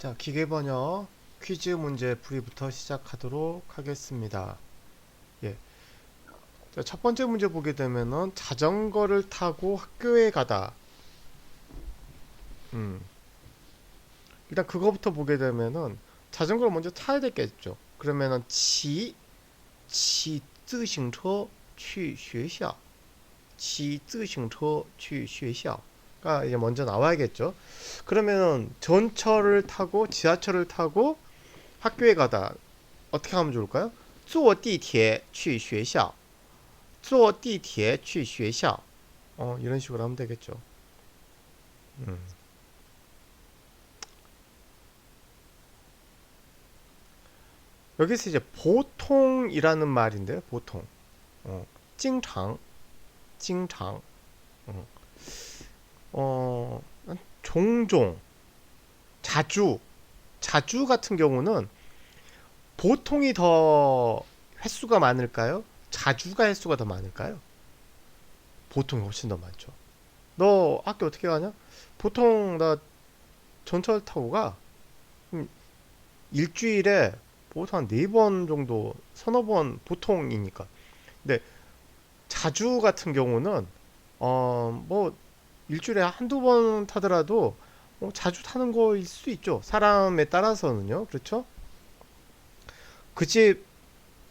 자, 기계번역 퀴즈 문제 풀이부터 시작하도록 하겠습니다. 예. 자, 첫 번째 문제 보게 되면은 자전거를 타고 학교에 가다. 일단 그거부터 보게 되면은 자전거를 먼저 타야 되겠죠. 그러면은 骑自行车去学校.骑自行车去学校.가 이제 먼저 나와야겠죠. 그러면은 전철을 타고 지하철을 타고 학교에 가다 어떻게 하면 좋을까요? 坐地铁去学校.坐地铁去学校. 이런 식으로 하면 되겠죠. 음. 여기서 이제 보통이라는 말인데요. 보통. 经常, 어, 어, 종종, 자주 같은 경우는 보통이 더 횟수가 많을까요? 자주가 횟수가 더 많을까요? 보통이 훨씬 더 많죠. 너 학교 어떻게 가냐? 보통 나 전철 타고 가. 일주일에 보통 한 4번 정도, 서너 번 보통이니까. 근데 자주 같은 경우는 뭐 일주일에 한두 번 타더라도 자주 타는 거일 수 있죠. 사람에 따라서는요. 그렇죠? 그 집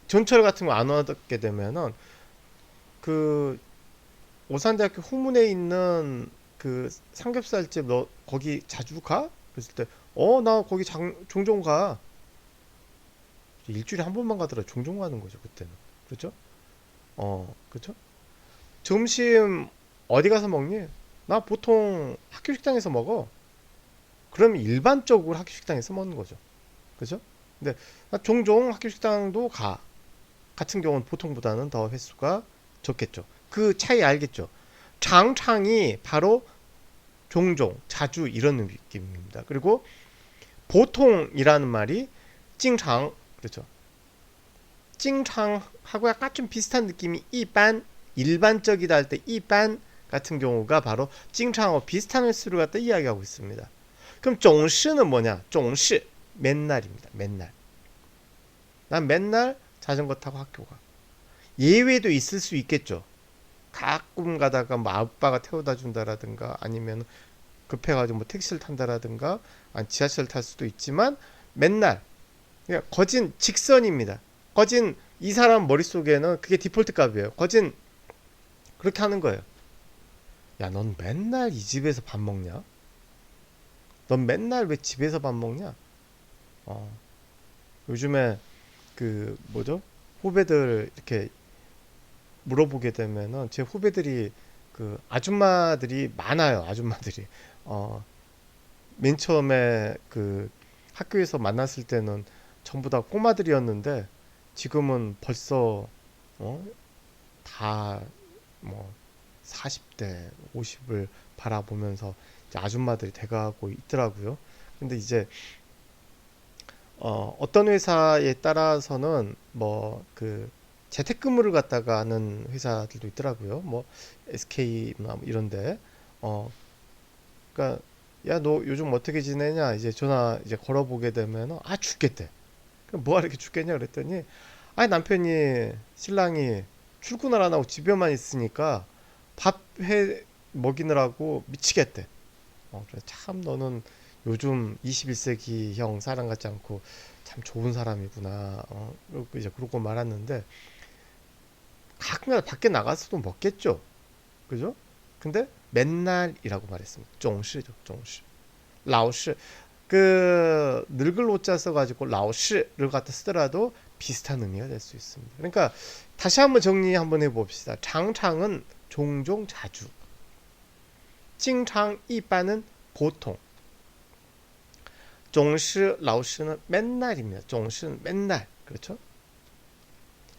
전철 같은 거 안 얻게 되면은 그 오산대학교 후문에 있는 그 삼겹살집 너 거기 자주 가? 그랬을 때 나 거기 종종 가. 일주일에 한 번만 가더라 종종 가는 거죠 그때는. 그렇죠? 그렇죠? 점심 어디 가서 먹니? 나 보통 학교 식당에서 먹어. 그러면 일반적으로 학교 식당에서 먹는 거죠. 그죠? 근데 나 종종 학교 식당도 가. 같은 경우는 보통보다는 더 횟수가 적겠죠. 그 차이 알겠죠? 장창이 바로 종종, 자주 이런 느낌입니다. 그리고 보통이라는 말이 찡창, 그렇죠? 찡창하고 약간 좀 비슷한 느낌이 이반, 일반적이다 할 때 이반 같은 경우가 바로 찡창하고 비슷한 횟수를 갖다 이야기하고 있습니다. 그럼 종시는 뭐냐? 종시 맨날입니다. 맨날. 난 맨날 자전거 타고 학교 가. 예외도 있을 수 있겠죠. 가끔 가다가 뭐 아빠가 태워다 준다라든가 아니면 급해가지고 뭐 택시를 탄다라든가 아니 지하철 탈 수도 있지만 맨날 그냥 거진 직선입니다. 거진 이 사람 머릿속에는 그게 디폴트 값이에요. 거진 그렇게 하는 거예요. 야, 넌 맨날 이 집에서 밥 먹냐? 넌 맨날 왜 집에서 밥 먹냐? 어, 요즘에 그 뭐죠? 후배들 이렇게 물어보게 되면은 제 후배들이 그 아줌마들이 많아요. 아줌마들이 맨 처음에 그 학교에서 만났을 때는 전부 다 꼬마들이었는데 지금은 벌써 어? 다 뭐 40대, 50을 바라보면서 이제 아줌마들이 돼가고 있더라고요. 근데 이제 어떤 회사에 따라서는 뭐 그 재택근무를 갖다가 하는 회사들도 있더라고요. 뭐 SK나 뭐 이런데 어 그러니까 야 너 요즘 어떻게 지내냐 이제 전화 이제 걸어보게 되면 죽겠대. 그럼 뭐가 이렇게 죽겠냐 그랬더니 남편이 신랑이 출근을 안 하고 집에만 있으니까 밥 해 먹이느라고 미치겠대. 그래 참 너는 요즘 21세기형 사람 같지 않고 참 좋은 사람이구나. 그리고 이제 그러고 말았는데 가끔가다 밖에 나가서도 먹겠죠. 그죠? 근데 맨날이라고 말했습니다. 总是죠, 总是. 老是. 그 늙을 오자 써가지고 老是를 갖다 쓰더라도 비슷한 의미가 될 수 있습니다. 그러니까 다시 한번 정리 한번 해봅시다. 장창은 종종 자주. 经常 一般은 보통. 总是老师는 맨날입니다. 总是는 맨날. 그렇죠?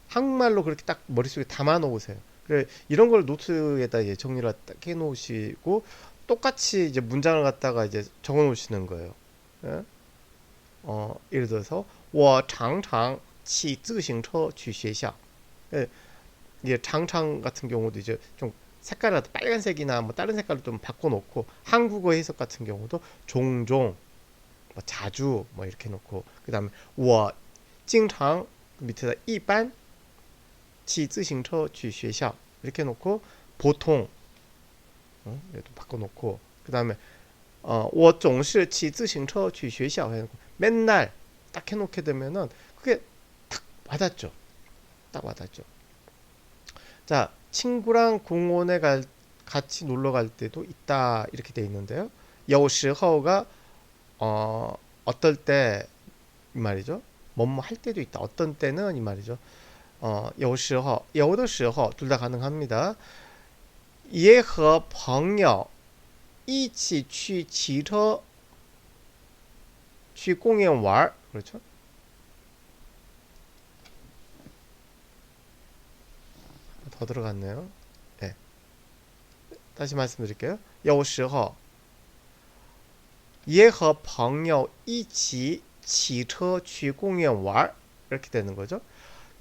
한국말로 그렇게 딱 머릿속에 담아 놓으세요. 그래, 이런 걸 노트에다 이제 정리를 딱 해 놓으시고 똑같이 이제 문장을 갖다가 이제 적어 놓으시는 거예요. 예? 예를 들어서 我常常骑自行车去学校. 예, 이제 장창 같은 경우도 이제 좀 색깔을 빨간색이나 뭐 다른 색깔로 좀 바꿔 놓고 한국어 해석 같은 경우도 종종 뭐 자주 뭐 이렇게 놓고 그다음에 我经常 밑에다 一般骑自行车去学校 이렇게 놓고 보통 얘도 바꿔놓고 그다음에 我总是骑自行车去学校 해놓고 맨날 딱 해놓게 되면은 그게 딱 와닿죠. 딱 와닿죠. 자, 친구랑 공원에 같이 놀러 갈 때도 있다 이렇게 돼 있는데요. 有时候가 어떨 때 이 말이죠. 뭐뭐 할 때도 있다. 어떤 때는 이 말이죠. 有时候有的时候둘 다 가능합니다. 也和朋友一起去骑车去公园玩 그렇죠? 더 들어갔네요. 네. 다시 말씀드릴게요. 有时候也和朋友一起骑车去公园玩 이렇게 되는 거죠.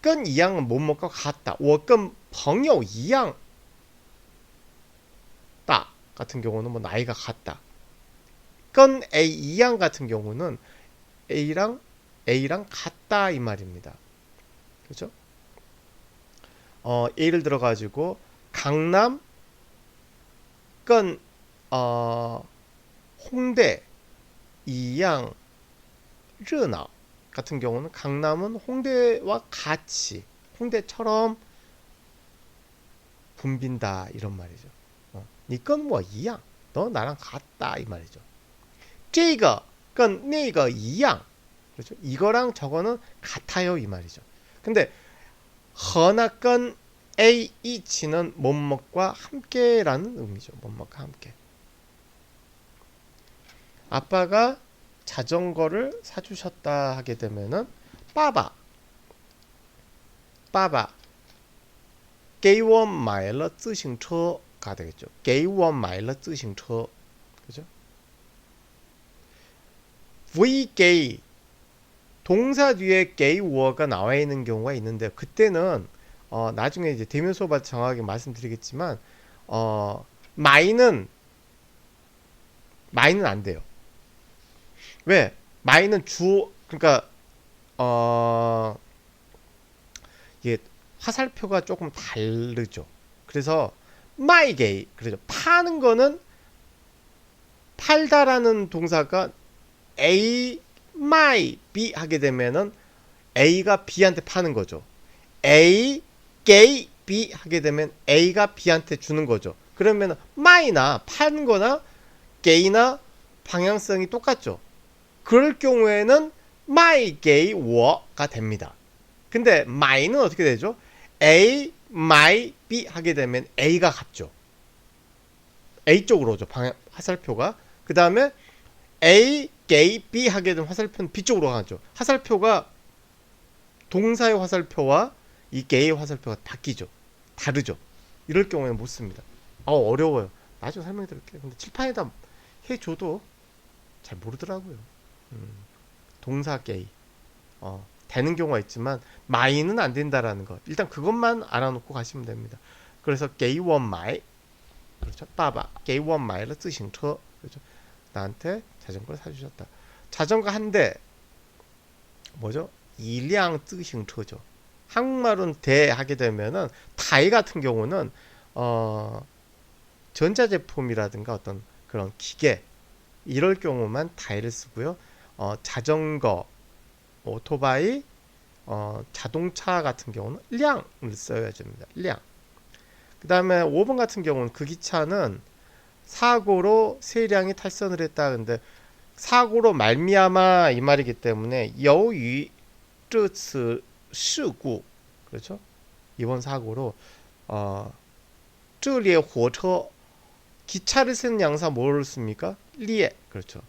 跟一样 뭐뭐가 같다. 我跟朋友一样大 같은 경우는 뭐 나이가 같다. 跟 A 一样 같은 경우는 A랑 같다 이 말입니다. 그렇죠? 예를 들어 가지고 강남 跟 홍대 一样热闹 같은 경우는 강남은 홍대와 같이 홍대처럼 붐빈다 이런 말이죠. 你跟我一样 너 나랑 같다 이 말이죠. 这个跟那个一样 그렇죠? 이거랑 저거는 같아요 이 말이죠. 근데 和나跟 A 一起는 뭐뭐과 함께라는 의미죠. 뭐뭐과 함께. 아빠가 자전거를 사주셨다 하게 되면은 빠바 给我买了自行车 가 되겠죠. 给我买了自行车 그죠? V给 동사 뒤에 给我가 나와 있는 경우가 있는데 그때는 나중에 이제 대면 수업 정확하게 말씀드리겠지만 마이는 안 돼요. 왜? 마이는 그러니까 이게 화살표가 조금 다르죠. 그래서 마이게이 그렇죠. 파는 거는 팔다라는 동사가 A 마이 B 하게 되면은 A가 B한테 파는 거죠. A 게이 B 하게 되면 A가 B한테 주는 거죠. 그러면 마이나 파는 거나 게이나 방향성이 똑같죠. 그럴 경우에는 마이 게이 워가 됩니다. 근데 마이는 어떻게 되죠? A 마이 B 하게 되면 A가 갔죠. A 쪽으로 오죠. 방향 화살표가. 그 다음에 A 게이 B 하게 되면 화살표는 B 쪽으로 가죠. 화살표가 동사의 화살표와 이 게이의 화살표가 바뀌죠. 다르죠. 이럴 경우에는 못 씁니다. 어려워요. 나중에 설명해 드릴게요. 근데 칠판에다 해줘도 잘 모르더라고요. 동사 게이 되는 경우가 있지만 마이는 안 된다라는 거 일단 그것만 알아놓고 가시면 됩니다. 그래서 게이원 마이 그렇죠. 빠바 게이원 마이를 쓰신 车 그렇죠. 나한테 자전거를 사주셨다. 자전거 한 대 뭐죠? 一辆自行车죠. 한국말은 대 하게 되면은 다이 같은 경우는 전자제품이라든가 어떤 그런 기계 이럴 경우만 다이를 쓰고요. 자전거, 오토바이, 자동차 같은 경우는 량을 써야 됩니다. 량. 그 다음에 5번 같은 경우는 그 기차는 사고로 세량이 탈선을 했다. 근데 사고로 말미암아 이 말이기 때문에 由于这次事故 그렇죠? 이번 사고로 这列火车 기차를 세는 양사 뭐를 씁니까? 리에 그렇죠.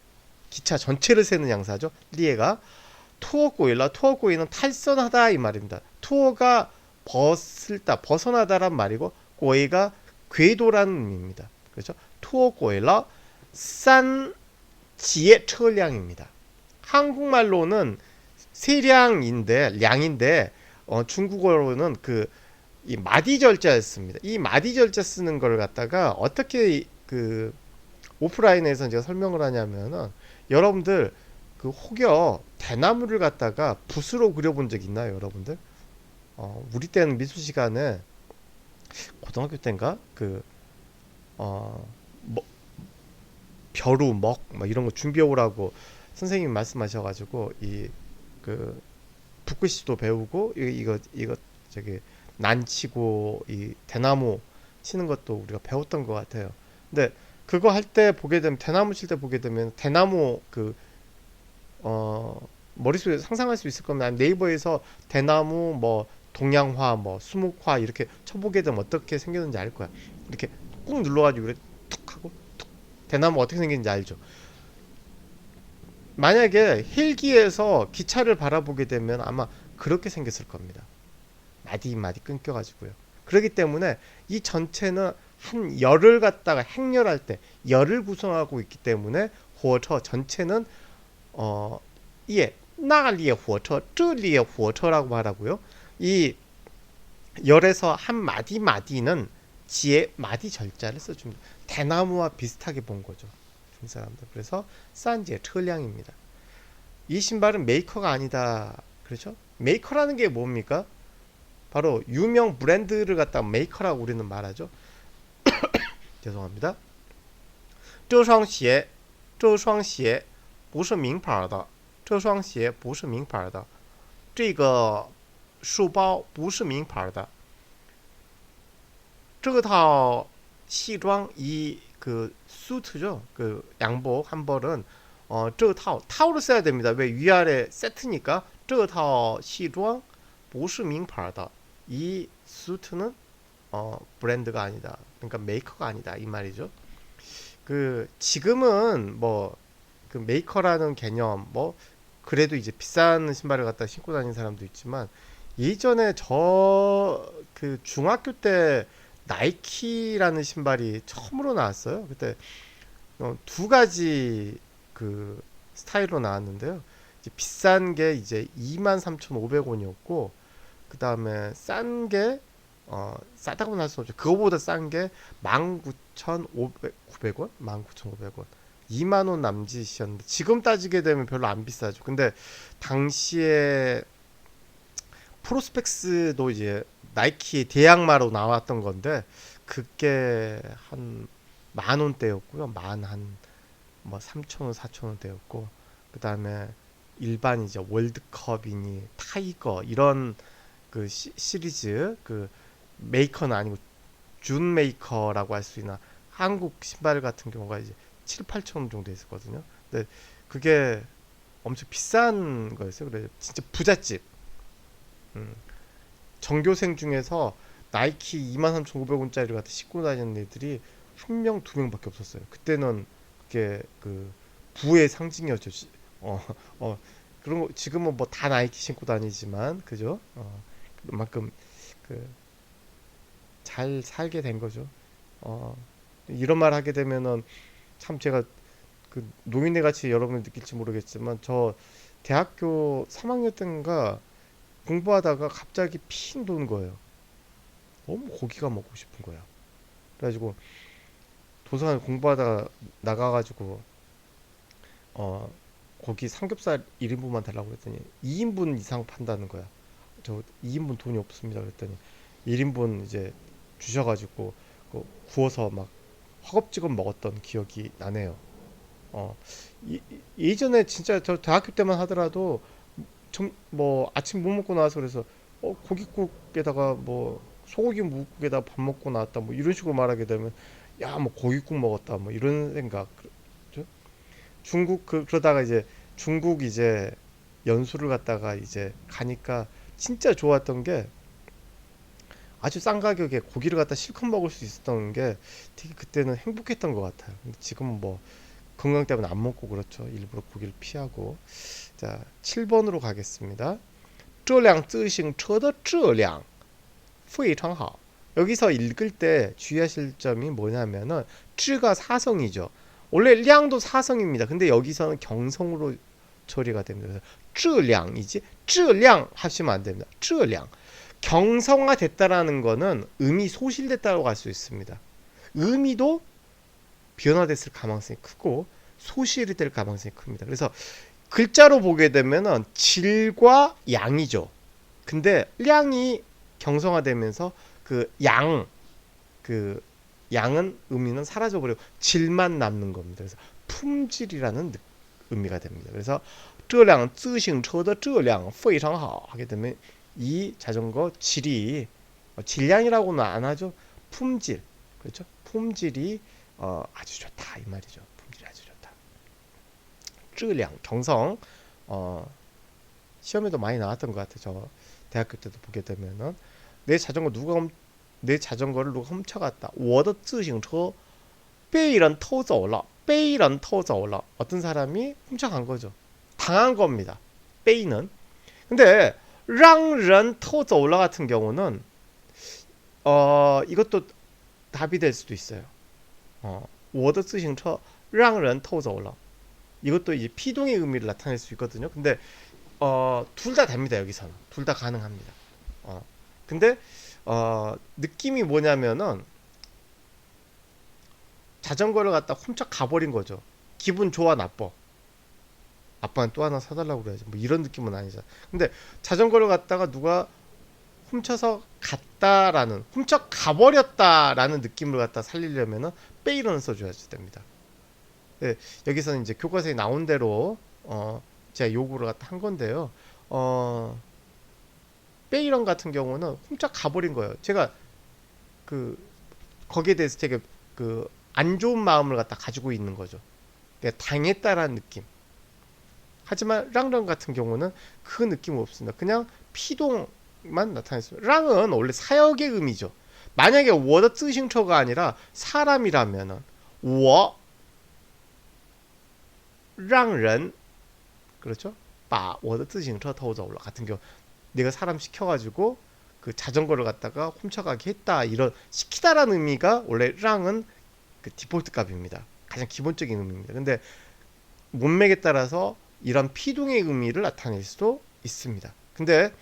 기차 전체를 세는 양사죠. 리에가 투어 꼬일라 투어 꼬이는 탈선하다 이 말입니다. 투어가 벗어나다란 말이고 꼬이가 궤도라는 의미입니다. 그렇죠? 투어 꼬일라 산 지의车량입니다. 한국말로는 세량인데 중국어로는 이 마디절자였습니다. 이 마디절자 쓰는 걸 갖다가 어떻게 오프라인에서 제가 설명을 하냐면은 여러분들 그 혹여 대나무를 갖다가 붓으로 그려본 적 있나요, 여러분들? 우리 때는 미술 시간에 고등학교 때인가 뭐, 벼루 먹 이런 거 준비해 오라고 선생님이 말씀하셔가지고 그 붓글씨도 배우고 이거 저기 난치고 이 대나무 치는 것도 우리가 배웠던 것 같아요. 근데 그거 할 때 보게 되면 대나무 칠 때 보게 되면 대나무 머릿속에 상상할 수 있을 겁니다. 네이버에서 대나무 뭐 동양화 뭐 수묵화 이렇게 쳐보게 되면 어떻게 생겼는지 알 거야. 이렇게 꾹 눌러가지고 이렇게 툭 하고 툭 대나무 어떻게 생겼는지 알죠. 만약에 헬기에서 기차를 바라보게 되면 아마 그렇게 생겼을 겁니다. 마디마디 끊겨가지고요. 그렇기 때문에 이 전체는 한 열을 갖다가 행렬할 때 열을 구성하고 있기 때문에火车 전체는 예, 那列火车,这列火车라고 말하고요. 이 열에서 한 마디 마디는 지에 마디 절자를 써줍니다. 대나무와 비슷하게 본 거죠. 중국 사람들. 그래서 싼지의车辆입니다. 이 신발은 메이커가 아니다. 그렇죠? 메이커라는 게 뭡니까? 바로 유명 브랜드를 갖다가 메이커라고 우리는 말하죠. 죄송합니다. 这双鞋不是名牌的这双鞋不是名牌的这个书包不是名牌的这套西装이 그 수트죠. 그 양복 한 벌은 这套 타오를 써야 됩니다. 왜 위아래 세트니까 这套西装不是名牌的이 수트는 브랜드가 아니다. 그러니까 메이커가 아니다 이 말이죠. 그 지금은 뭐 그 메이커라는 개념 뭐 그래도 이제 비싼 신발을 갖다 신고 다니는 사람도 있지만 예전에 저 그 중학교 때 나이키라는 신발이 처음으로 나왔어요. 그때 두 가지 그 스타일로 나왔는데요. 이제 비싼 게 이제 23,500원이었고 그 다음에 싼 게 싸다고는 할 수 없죠. 그거보다 싼 게 19,500원? 19,500원. 2만원 남짓이었는데 지금 따지게 되면 별로 안 비싸죠. 근데 당시에 프로스펙스도 이제 나이키의 대양마로 나왔던 건데 그게 한 만원대였고요. 뭐 3,000원, 4,000원대였고 그 다음에 일반 이제 월드컵이니 타이거 이런 그 시리즈 그 메이커는 아니고 준 메이커라고 할 수 있나 한국 신발 같은 경우가 이제 7, 8천 원 정도 있었거든요. 근데 그게 엄청 비싼 거였어요. 그래서 진짜 부잣집. 전교생 중에서 나이키 23,500원짜리를 갖다 신고 다니는 애들이 한 명, 두 명밖에 없었어요. 그때는 그게 그 부의 상징이었죠. 그런 거 지금은 뭐 다 나이키 신고 다니지만 그죠? 그만큼 그 잘 살게 된 거죠. 이런 말 하게 되면은 참 제가 그 노인네 같이 여러분이 느낄지 모르겠지만 저 대학교 3학년 때인가 공부하다가 갑자기 핑 도는 거예요. 너무 고기가 먹고 싶은 거야. 그래가지고 도서관 공부하다가 나가가지고 고기 삼겹살 1인분만 달라고 그랬더니 2인분 이상 판다는 거야. 저 2인분 돈이 없습니다. 그랬더니 1인분 이제 주셔가지고 구워서 막 허겁지겁 먹었던 기억이 나네요. 예전에 진짜 저 대학교 때만 하더라도 뭐 아침 못 먹고 나와서 그래서 고깃국에다가 뭐 소고기 묵국에다가 밥 먹고 나왔다 뭐 이런 식으로 말하게 되면 야 뭐 고깃국 먹었다 뭐 이런 생각. 그렇죠? 중국 그러다가 이제 중국 이제 연수를 갔다가 이제 가니까 진짜 좋았던 게 아주 싼 가격에 고기를 갖다 실컷 먹을 수 있었던 게 되게 그때는 행복했던 것 같아요. 근데 지금은 뭐 건강 때문에 안 먹고 그렇죠. 일부러 고기를 피하고. 자, 7번으로 가겠습니다. 这辆自行车的质量非常好. 여기서 읽을 때 주의하실 점이 뭐냐면은 质가 사성이죠. 원래 량도 사성입니다. 근데 여기서는 경성으로 처리가 됩니다. 그래서 质量이지 质量 하시면 안 됩니다. 质量. 경성화됐다라는 거는 음이 소실됐다고 할 수 있습니다. 음이도 변화됐을 가능성이 크고 소실이 될 가능성이 큽니다. 그래서 글자로 보게 되면은 질과 양이죠. 근데 량이 경성화되면서 그 양은 의미는 사라져버리고 질만 남는 겁니다. 그래서 품질이라는 의미가 됩니다. 그래서 这辆自行车的质量非常好 하게 되면 이 자전거 질이 질량이라고는 안 하죠. 품질. 그렇죠? 품질이 아주 좋다 이 말이죠. 품질이 아주 좋다. 质量 경성 시험에도 많이 나왔던 것 같아요. 저 대학교 때도 보게 되면은 내 자전거를 누가 훔쳐갔다. 我的自行车被人偷走了. 被人偷走了. 어떤 사람이 훔쳐간 거죠. 당한 겁니다. 被는. 근데 让人偷走了 같은 경우는 이것도 답이 될 수도 있어요. 我的自行车让人偷走了. 이것도 이제 피동의 의미를 나타낼 수 있거든요. 근데 둘 다 됩니다. 여기서는 둘 다 가능합니다. 근데 느낌이 뭐냐면은 자전거를 갖다 훔쳐 가버린 거죠. 기분 좋아 나빠. 아빠는 또 하나 사달라고 그래야지. 뭐 이런 느낌은 아니잖아. 근데 자전거를 갖다가 누가 훔쳐서 갔다라는, 훔쳐 가버렸다라는 느낌을 갖다 살리려면은 빼이런을 써줘야 됩니다. 네, 여기서는 이제 교과서에 나온 대로 제가 요구를 갖다 한 건데요. 빼이런 같은 경우는 훔쳐 가버린 거예요. 제가 거기에 대해서 되게 안 좋은 마음을 갖다 가지고 있는 거죠. 내가 당했다라는 느낌. 하지만 랑런 같은 경우는 그 느낌은 없습니다. 그냥 피동만 나타냈습니다. 랑은 원래 사역의 의미죠. 만약에 我的自行车가 아니라 사람이라면은 我让人 그렇죠? 把我的自行车偷走了 같은 경우 내가 사람 시켜가지고 그 자전거를 갖다가 훔쳐가게 했다. 이런 시키다라는 의미가 원래 랑은 그 디폴트 값입니다. 가장 기본적인 의미입니다. 근데 문맥에 따라서 이런 피동의 의미를 나타낼 수도 있습니다. 근데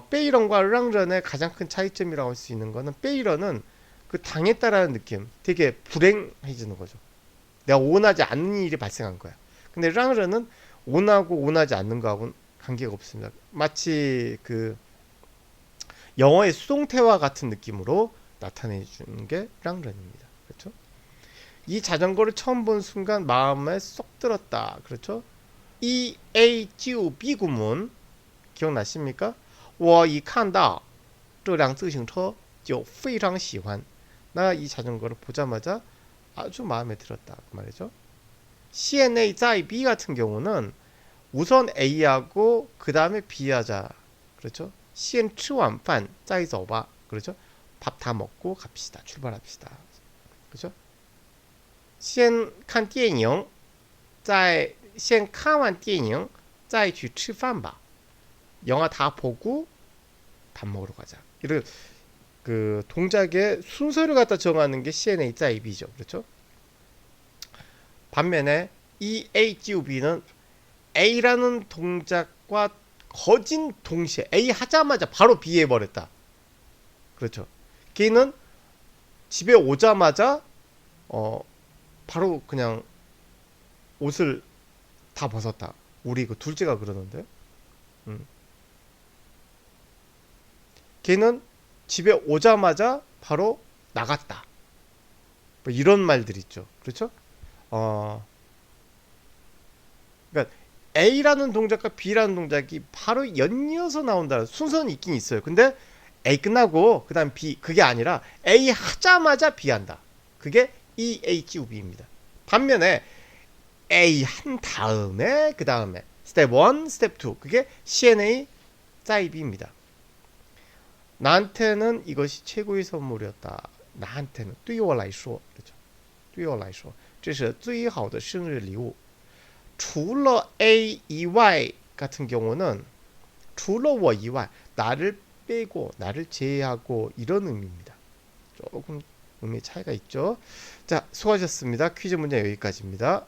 빼이런과 랑런의 가장 큰 차이점이라고 할 수 있는 거는 빼이런은 그 당했다라는 느낌, 되게 불행해지는 거죠. 내가 원하지 않는 일이 발생한 거야. 근데 랑런은 원하고 원하지 않는 거하고는 관계가 없습니다. 마치 그 영어의 수동태와 같은 느낌으로 나타내주는 게 랑런입니다. 그렇죠? 이 자전거를 처음 본 순간 마음에 쏙 들었다. 그렇죠? 이 A 就 B 구문 기억나십니까? 我一看到这辆自行车就非常喜欢. 나 이 자전거를 보자마자 아주 마음에 들었다. 그 말이죠. CNA 在 B 같은 경우는 우선 A하고 그 다음에 B 하자. 그렇죠? 先吃晚饭再走吧. 그렇죠? 밥 다 먹고 갑시다. 출발합시다. 그렇죠? 先看电影先看完电影再去吃饭吧. 영화 다 보고 밥 먹으러 가자. 이런 그 동작의 순서를 갖다 정하는 게 CNA 在 B죠. 그렇죠? 반면에 이 A 就 B는 A라는 동작과 거진 동시에 A 하자마자 바로 B 해버렸다. 그렇죠? 걔는 집에 오자마자 바로 그냥 옷을 다 벗었다. 우리 그 둘째가 그러는데. 걔는 집에 오자마자 바로 나갔다. 뭐 이런 말들 있죠. 그렇죠? 그러니까 A라는 동작과 B라는 동작이 바로 연이어서 나온다. 순서는 있긴 있어요. 근데 A 끝나고 그 다음 B, 그게 아니라 A 하자마자 B 한다. 그게 EHUB입니다. 반면에 A 한 다음에 그 다음에 스텝 1, 스텝 2 그게 CNA 在 B입니다. 나한테는 이것이 최고의 선물이었다. 나한테는 对我来说 그렇죠. 对我来说这是最好的生日礼物. 除了 A 以外 같은 경우는 除了我以外 나를 빼고 나를 제외하고 이런 의미입니다. 조금 의미 차이가 있죠. 자, 수고하셨습니다. 퀴즈 문제 여기까지입니다.